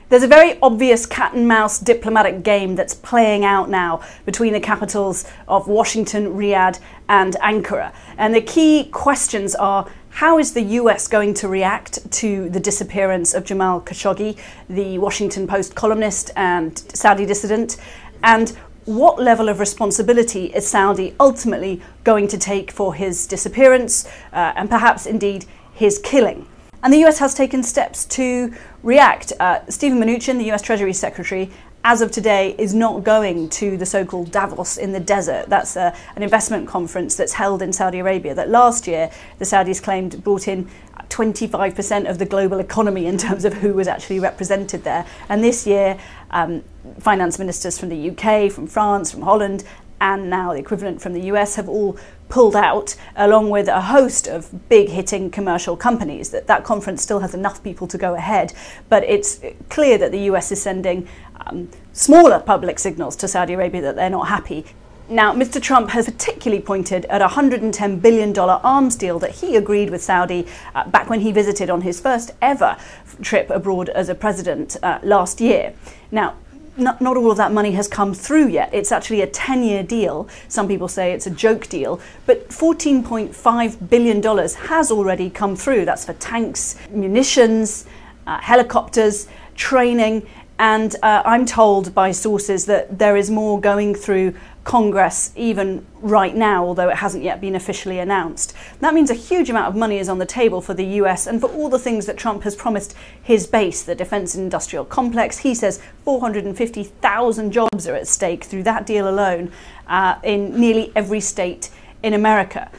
There's a very obvious cat and mouse diplomatic game that's playing out now between the capitals of Washington, Riyadh and Ankara. And the key questions are: how is the US going to react to the disappearance of Jamal Khashoggi, the Washington Post columnist and Saudi dissident? And what level of responsibility is Saudi ultimately going to take for his disappearance and perhaps indeed his killing? And the US has taken steps to react. Stephen Mnuchin, the US Treasury Secretary, as of today is not going to the so-called Davos in the desert. That's an investment conference that's held in Saudi Arabia that last year the Saudis claimed brought in 25% of the global economy in terms of who was actually represented there. And this year, finance ministers from the UK, from France, from Holland, and now the equivalent from the US have all pulled out, along with a host of big hitting commercial companies. That conference still has enough people to go ahead, but it's clear that the US is sending smaller public signals to Saudi Arabia that they're not happy. Now, Mr. Trump has particularly pointed at a $110 billion arms deal that he agreed with Saudi back when he visited on his first ever trip abroad as a president last year. Now, not all of that money has come through yet. It's actually a 10-year deal. Some people say it's a joke deal, but $14.5 billion has already come through. That's for tanks, munitions, helicopters, training, and I'm told by sources that there is more going through Congress even right now, although it hasn't yet been officially announced. That means a huge amount of money is on the table for the US and for all the things that Trump has promised his base, the defense industrial complex. He says 450,000 jobs are at stake through that deal alone in nearly every state in America.